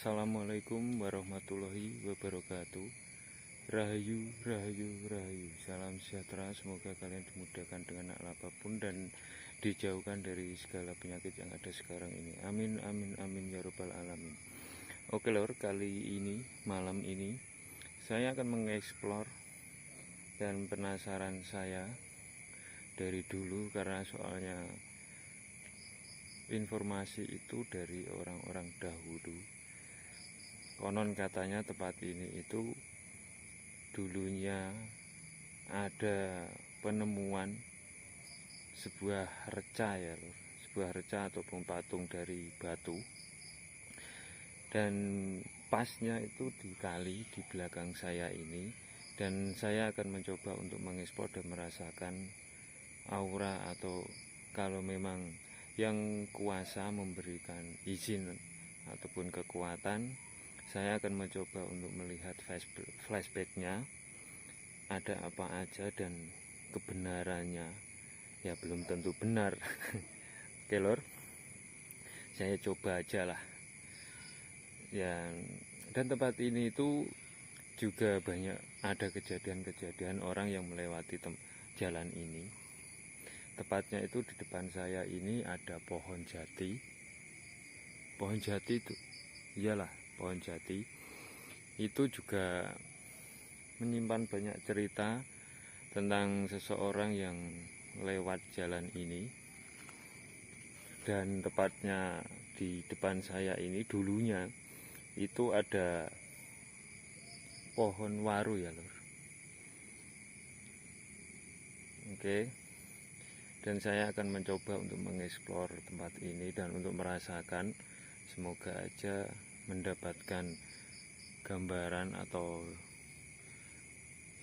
Assalamualaikum warahmatullahi wabarakatuh. Rahayu, rahayu, rahayu. Salam sejahtera, semoga kalian dimudahkan dengan apapun dan dijauhkan dari segala penyakit yang ada sekarang ini. Amin, amin, amin ya robbal alamin. Oke lor, kali ini, malam ini saya akan mengeksplor dan penasaran saya dari dulu, karena soalnya informasi itu dari orang-orang dahulu. Konon katanya tempat ini itu dulunya ada penemuan sebuah reca ya lor, sebuah reca ataupun patung dari batu, dan pasnya itu di kali di belakang saya ini, dan saya akan mencoba untuk mengeksplor dan merasakan aura, atau kalau memang yang kuasa memberikan izin ataupun kekuatan, saya akan mencoba untuk melihat flashbacknya ada apa aja dan kebenarannya ya belum tentu benar. Oke lor, saya coba aja lah ya. Dan tempat ini itu juga banyak ada kejadian-kejadian orang yang melewati jalan ini. Tepatnya itu di depan saya ini ada pohon jati. Pohon jati itu, iyalah, pohon jati itu juga menyimpan banyak cerita tentang seseorang yang lewat jalan ini. Dan tepatnya di depan saya ini dulunya itu ada pohon waru ya lor. Oke. Dan saya akan mencoba untuk mengeksplor tempat ini dan untuk merasakan, semoga aja mendapatkan gambaran atau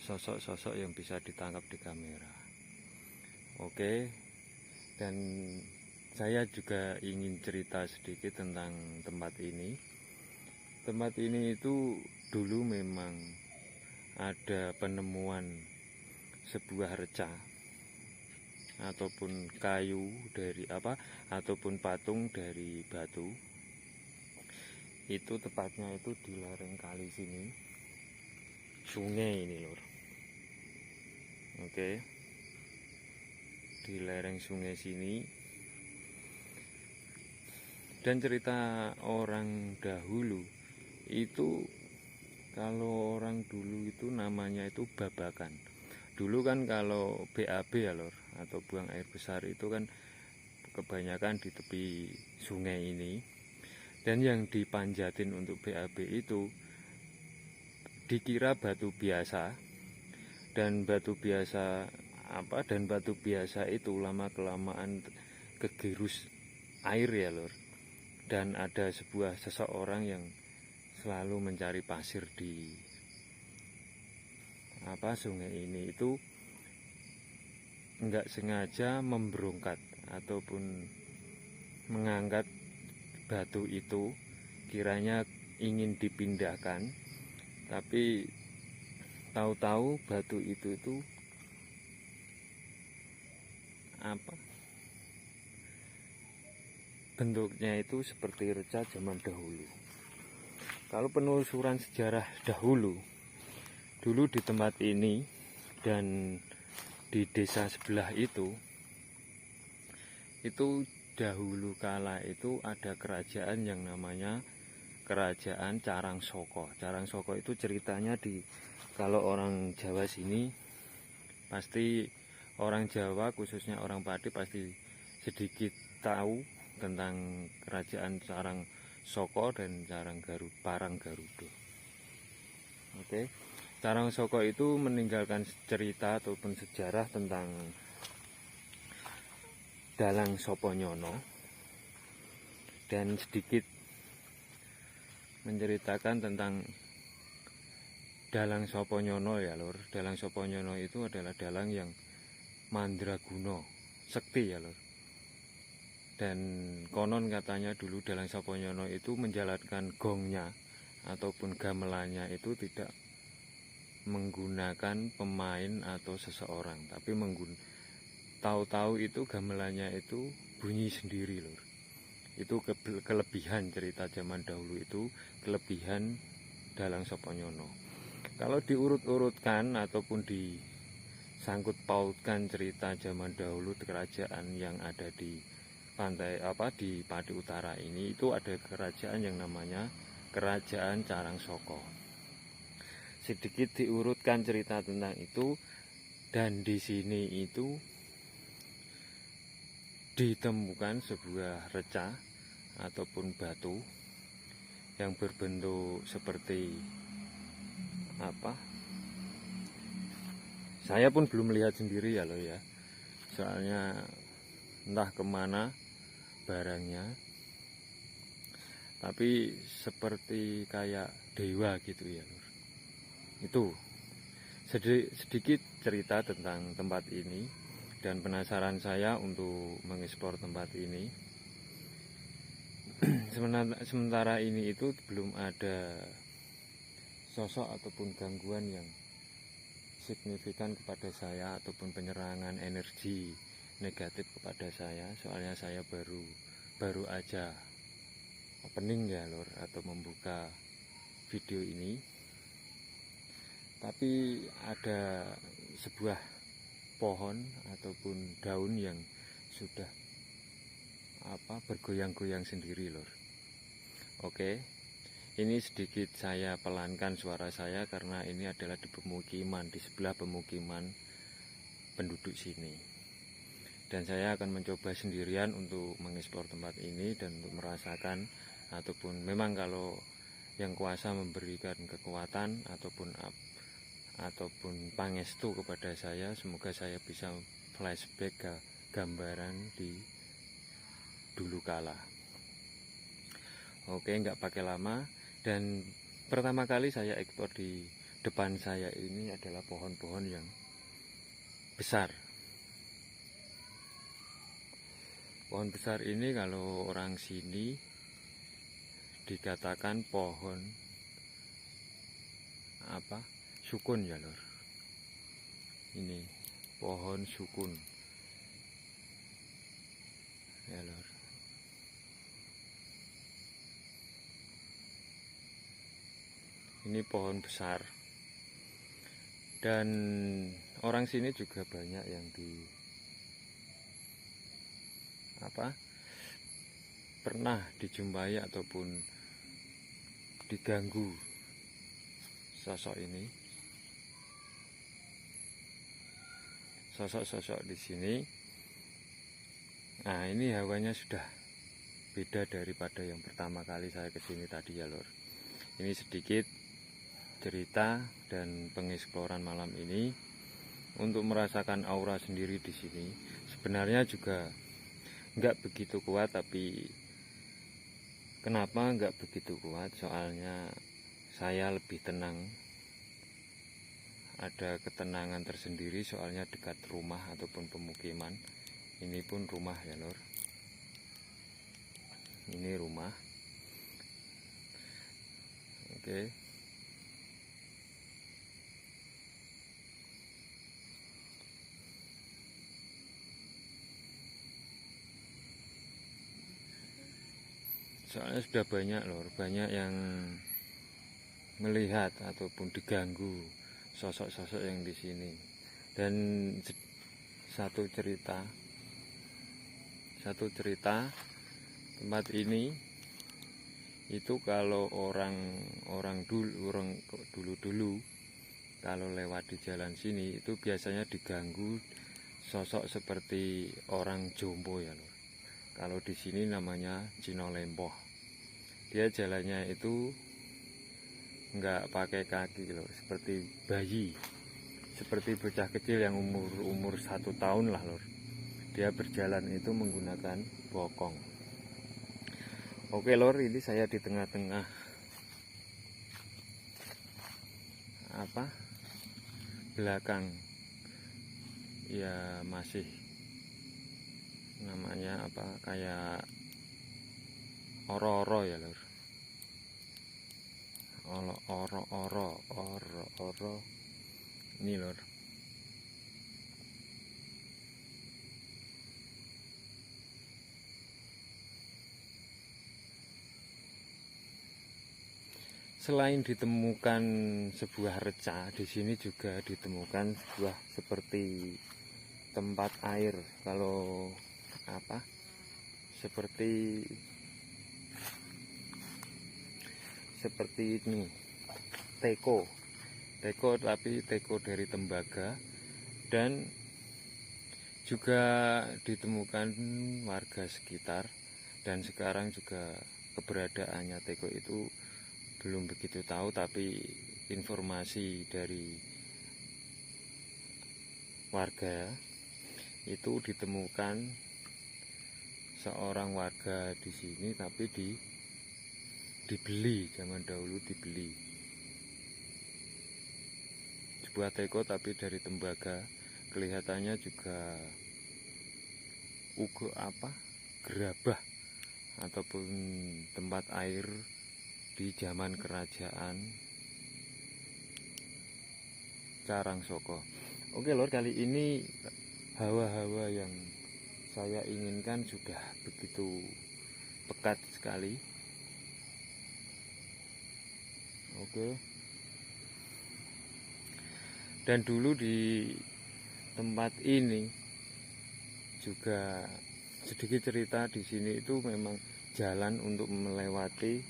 sosok-sosok yang bisa ditangkap di kamera. Oke, dan saya juga ingin cerita sedikit tentang tempat ini. Tempat ini itu dulu memang ada penemuan sebuah reca ataupun kayu dari ataupun patung dari batu. Itu tepatnya itu di lereng kali sini, sungai ini lor. Oke, di lereng sungai sini. Dan cerita orang dahulu itu, kalau orang dulu itu namanya itu babakan. Dulu kan kalau BAB ya lor, atau buang air besar itu kan kebanyakan di tepi sungai ini. Dan yang dipanjatin untuk BAB itu dikira batu biasa, dan batu biasa itu lama kelamaan kegerus air ya lor. Dan ada seseorang yang selalu mencari pasir di sungai ini, itu enggak sengaja memberongkat ataupun mengangkat batu itu, kiranya ingin dipindahkan, tapi tahu-tahu batu itu bentuknya itu seperti reca zaman dahulu. Kalau penelusuran sejarah dulu di tempat ini dan di desa sebelah itu dahulu kala itu ada kerajaan yang namanya Kerajaan Carangsaka. Carangsaka itu ceritanya kalau orang Jawa sini, pasti orang Jawa khususnya orang Pati pasti sedikit tahu tentang Kerajaan Carangsaka dan Parang Garuda. Oke. Carangsaka itu meninggalkan cerita ataupun sejarah tentang Dalang Soponyono, dan sedikit menceritakan tentang Dalang Soponyono ya lor. Dalang Soponyono itu adalah dalang yang mandraguna sekti ya lor. Dan konon katanya dulu Dalang Soponyono itu menjalankan gongnya ataupun gamelannya itu tidak menggunakan pemain atau seseorang, tapi tahu-tahu itu gamelannya itu bunyi sendiri lor. Itu kelebihan cerita zaman dahulu, itu kelebihan Dalang Soponyono. Kalau diurut-urutkan ataupun disangkut pautkan cerita zaman dahulu kerajaan yang ada di di Pati Utara ini, itu ada kerajaan yang namanya Kerajaan Carangsaka. Sedikit diurutkan cerita tentang itu, dan di sini itu ditemukan sebuah reca ataupun batu yang berbentuk seperti apa? Saya pun belum melihat sendiri ya loh ya. Soalnya entah kemana barangnya, tapi seperti kayak dewa gitu ya lur. Itu sedikit cerita tentang tempat ini, dan penasaran saya untuk mengeksplor tempat ini. Sementara ini itu belum ada sosok ataupun gangguan yang signifikan kepada saya ataupun penyerangan energi negatif kepada saya. Soalnya saya baru aja opening ya lor, atau membuka video ini. Tapi ada sebuah pohon ataupun daun yang sudah bergoyang-goyang sendiri lor. Oke, ini sedikit saya pelankan suara saya karena ini adalah di pemukiman, di sebelah pemukiman penduduk sini. Dan saya akan mencoba sendirian untuk mengeksplor tempat ini dan untuk merasakan, ataupun memang kalau yang kuasa memberikan kekuatan ataupun pangestu kepada saya, semoga saya bisa flashback ke gambaran di dulu kala. Oke, nggak pakai lama, dan pertama kali saya ekspor di depan saya ini adalah pohon-pohon yang besar. Pohon besar ini kalau orang sini dikatakan pohon sukun ya lor. Ini pohon sukun ya lor. Ini pohon besar, dan orang sini juga banyak yang pernah dijumpai ataupun diganggu sosok ini. Sosok-sosok di sini. Nah, ini hawanya sudah beda daripada yang pertama kali saya kesini tadi ya lor. Ini sedikit cerita dan pengeksploran malam ini untuk merasakan aura sendiri di sini. Sebenarnya juga nggak begitu kuat, tapi kenapa nggak begitu kuat? Soalnya saya lebih tenang, ada ketenangan tersendiri, soalnya dekat rumah ataupun pemukiman. Ini pun rumah ya lor. Ini rumah. Oke. Soalnya sudah banyak lor, banyak yang melihat ataupun diganggu sosok-sosok yang di sini. Dan satu cerita tempat ini itu kalau orang dulu kalau lewat di jalan sini itu biasanya diganggu sosok seperti orang jompo ya lor. Kalau di sini namanya Cino Lempoh. Dia jalannya itu nggak pakai kaki loh, seperti bayi, seperti bocah kecil yang umur 1 tahun lah lor. Dia berjalan itu menggunakan bokong. Oke lor, ini saya di tengah-tengah belakang ya, masih namanya kayak oro-oro ya lor. Oro ini lor. selain ditemukan sebuah reca, di sini juga ditemukan sebuah seperti tempat air. Kalau apa? Seperti ini, teko tapi teko dari tembaga, dan juga ditemukan warga sekitar. Dan sekarang juga keberadaannya teko itu belum begitu tahu, tapi informasi dari warga itu ditemukan seorang warga di sini, tapi dibeli, zaman dahulu dibeli sebuah teko tapi dari tembaga. Kelihatannya juga gerabah ataupun tempat air di zaman kerajaan Carangsaka. Oke lor, kali ini hawa-hawa yang saya inginkan sudah begitu pekat sekali. Oke. Dan dulu di tempat ini juga sedikit cerita, di sini itu memang jalan untuk melewati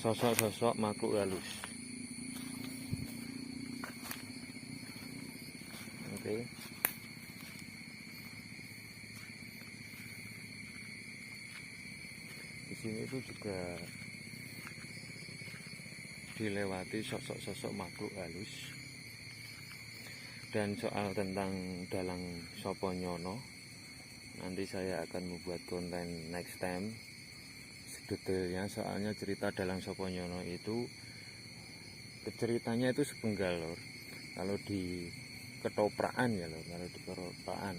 sosok-sosok makhluk halus. Oke. Di sini itu juga dilewati sosok-sosok makhluk halus. Dan soal tentang dalang Soponyono, nanti saya akan membuat konten next time sedetailnya. Soalnya cerita dalang Soponyono itu ceritanya itu sepenggal lor. Kalau di Ketopraan ya lor, kalau di Ketopraan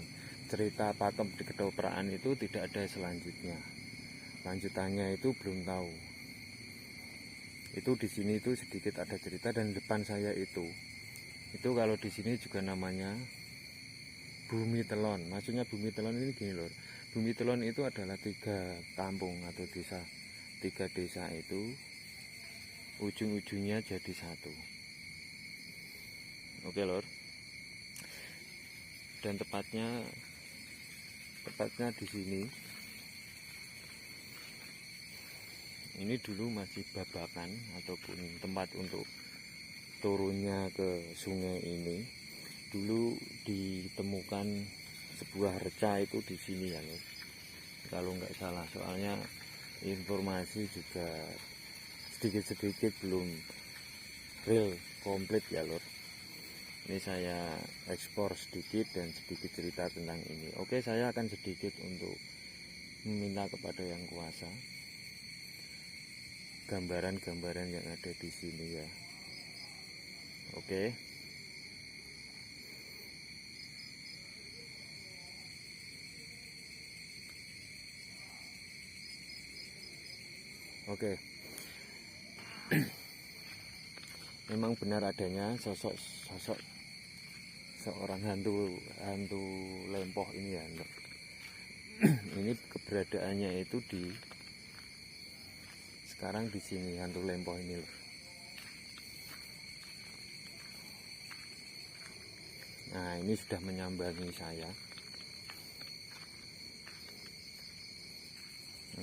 cerita pakem di Ketopraan itu tidak ada selanjutnya. Lanjutannya itu belum tahu. Itu di sini itu sedikit ada cerita, dan depan saya itu kalau di sini juga namanya Bumi Telon. Maksudnya Bumi Telon ini gini lor, Bumi Telon itu adalah 3 kampung atau desa, 3 desa itu ujung-ujungnya jadi satu. Oke lor. Dan tepatnya di sini ini dulu masih babakan ataupun tempat untuk turunnya ke sungai ini. Dulu ditemukan sebuah reca itu di sini ya lor, kalau nggak salah. Soalnya informasi juga sedikit-sedikit belum real komplit ya lor. Ini saya ekspor sedikit dan sedikit cerita tentang ini. Oke, saya akan sedikit untuk meminta kepada yang kuasa gambaran-gambaran yang ada di sini ya. Oke. Oke. Memang benar adanya sosok seorang hantu lempoh ini ya. Ini keberadaannya itu sekarang di sini, hantu lempoh ini loh. Nah, ini sudah menyambangi saya.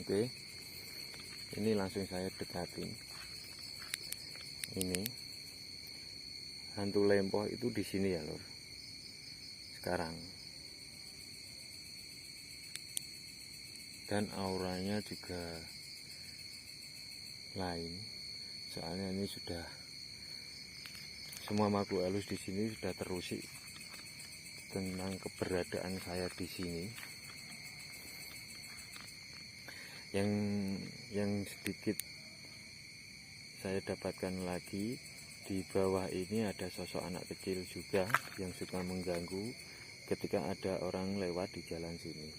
Oke. Ini langsung saya dekatin. Ini hantu lempoh itu di sini ya lor. Sekarang. Dan auranya juga lain. Soalnya ini sudah semua makhluk halus di sini sudah terusik tentang keberadaan saya di sini. Yang sedikit saya dapatkan lagi, di bawah ini ada sosok anak kecil juga yang suka mengganggu ketika ada orang lewat di jalan sini.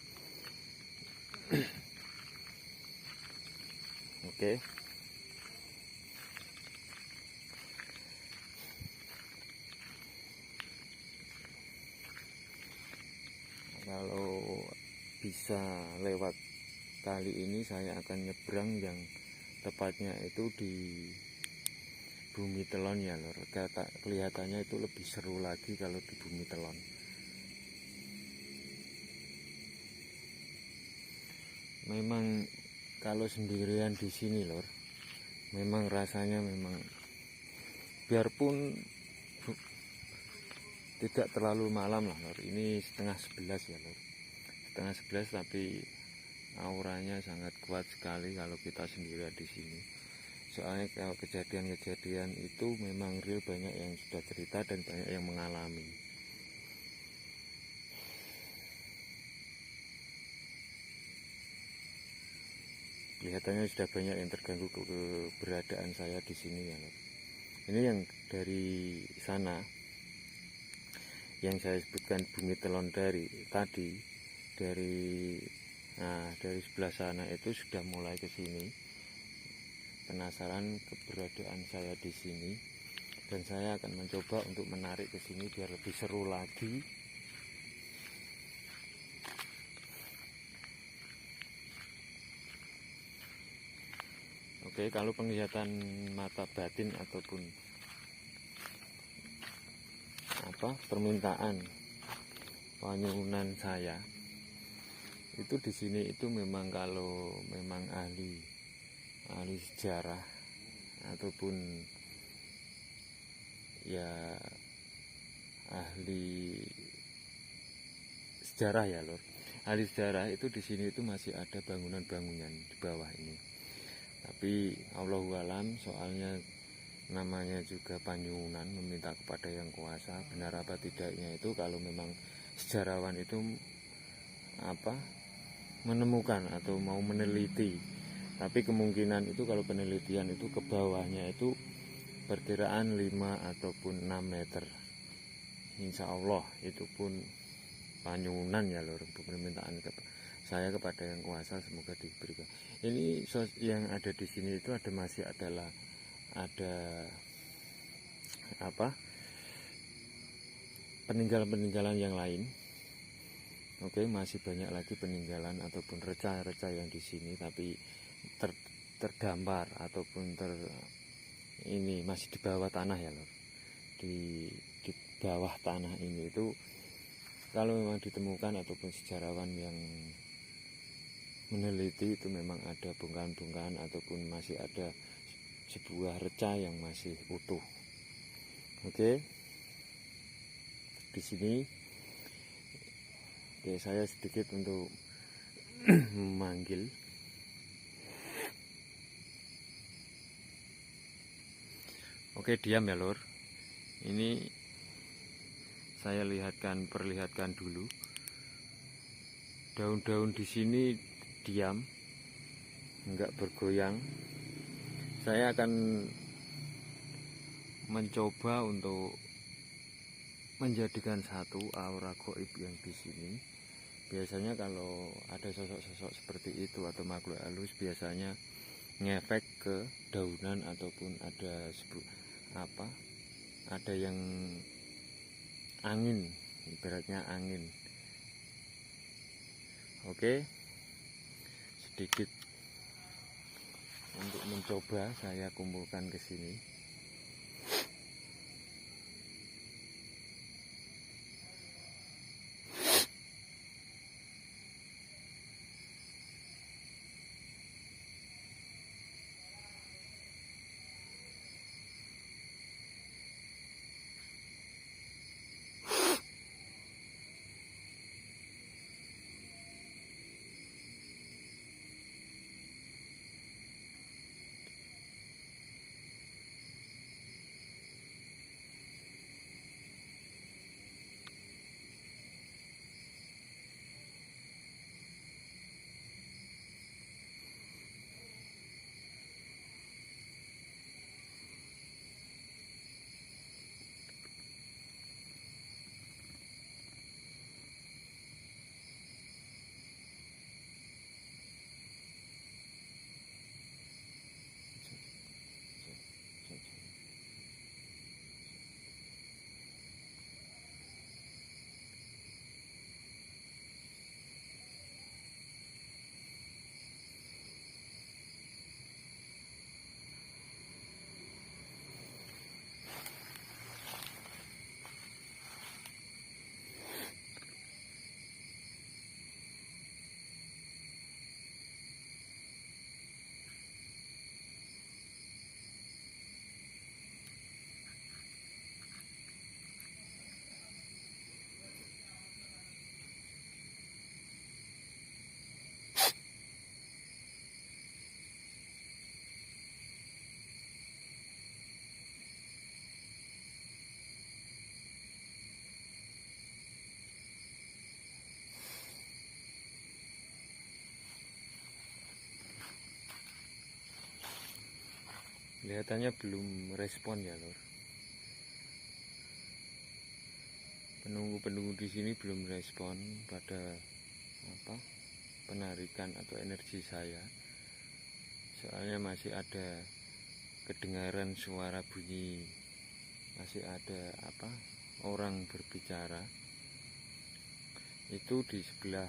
Oke. Kalau bisa lewat kali ini saya akan nyebrang, yang tepatnya itu di Bumi Telon ya lor, kelihatannya itu lebih seru lagi kalau di Bumi Telon. Memang kalau sendirian di sini lor, memang rasanya memang biarpun tidak terlalu malam lah lor, ini setengah 11 ya lor, setengah 11 tapi auranya sangat kuat sekali kalau kita sendirian di sini. Soalnya kalau kejadian-kejadian itu memang real, banyak yang sudah cerita dan banyak yang mengalami. Kelihatannya sudah banyak yang terganggu keberadaan saya di sini ya. Ini yang dari sana, yang saya sebutkan Bumi Telon dari tadi, dari sebelah sana itu sudah mulai ke sini. Penasaran keberadaan saya di sini, dan saya akan mencoba untuk menarik ke sini biar lebih seru lagi. Oke, kalau penglihatan mata batin ataupun permintaan panyunan saya itu di sini itu memang kalau memang ahli sejarah ataupun ya ahli sejarah ya lor, ahli sejarah itu di sini itu masih ada bangunan-bangunan di bawah ini. Tapi Allahu alam, soalnya namanya juga panyunan, meminta kepada yang kuasa. Benar apa tidaknya itu kalau memang sejarawan itu menemukan atau mau meneliti. Tapi kemungkinan itu kalau penelitian itu ke bawahnya itu perkiraan 5 ataupun 6 meter. Insya Allah itu pun panyunan ya lor, permintaan saya kepada yang kuasa, semoga diberikan. Ini yang ada di sini itu masih ada peninggalan-peninggalan yang lain. Oke, masih banyak lagi peninggalan ataupun reca-reca yang di sini, tapi terdampar ataupun ini masih di bawah tanah ya lor. Di bawah tanah ini itu kalau memang ditemukan ataupun sejarawan yang meneliti itu memang ada bongkahan-bongkahan ataupun masih ada sebuah reca yang masih utuh. Oke, di sini saya sedikit untuk memanggil. Oke, diam ya lor. Ini saya perlihatkan dulu. Daun-daun di sini diam, enggak bergoyang. Saya akan mencoba untuk menjadikan satu aura gaib yang di sini. Biasanya kalau ada sosok-sosok seperti itu atau makhluk halus, biasanya ngefek ke daunan ataupun ada yang angin, ibaratnya angin. Oke, sedikit untuk mencoba saya kumpulkan ke sini. Kelihatannya belum respon ya lor. Penunggu-penunggu di sini belum respon pada penarikan atau energi saya. Soalnya masih ada kedengaran suara bunyi, masih ada orang berbicara. Itu di sebelah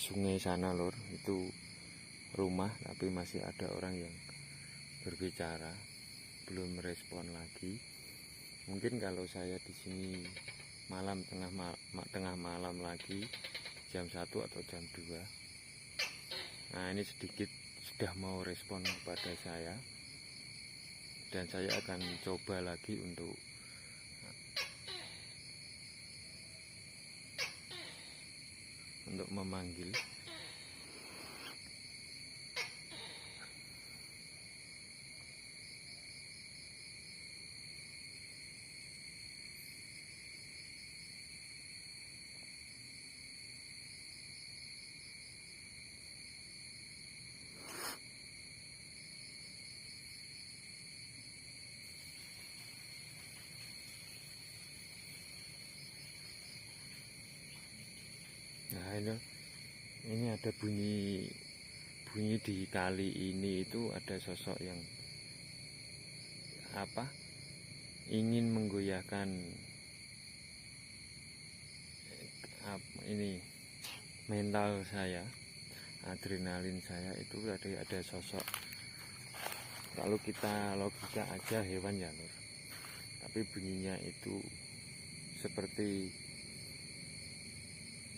sungai sana lor, itu rumah tapi masih ada orang yang berbicara, belum respon lagi. Mungkin kalau saya di sini malam tengah malam lagi jam 1 atau jam 2, nah ini sedikit sudah mau respon kepada saya, dan saya akan coba lagi untuk memanggil. Nah ini ada bunyi di kali ini, itu ada sosok yang ingin menggoyahkan ini mental saya, adrenalin saya. Itu ada sosok, kalau kita logika aja hewan ya lor, tapi bunyinya itu seperti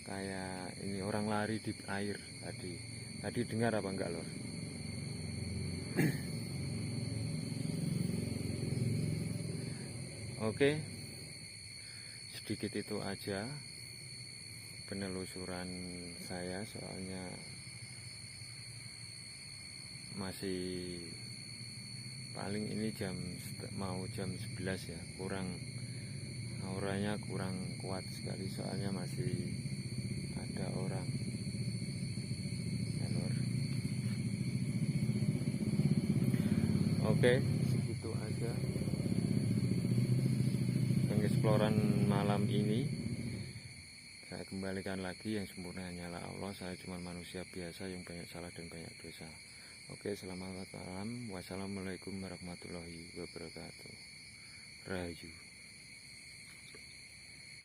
kayak ini orang lari di air. Tadi dengar apa enggak lor? Oke, sedikit itu aja penelusuran saya, soalnya masih paling ini mau jam 11 ya, auranya kurang kuat sekali, soalnya masih ada orang ya lor. Oke, segitu aja pengeksploran malam ini. Saya kembalikan lagi, yang sempurna hanyalah Allah. Saya cuma manusia biasa yang banyak salah dan banyak dosa. Oke, selamat malam. Wassalamualaikum warahmatullahi wabarakatuh. Rahayu.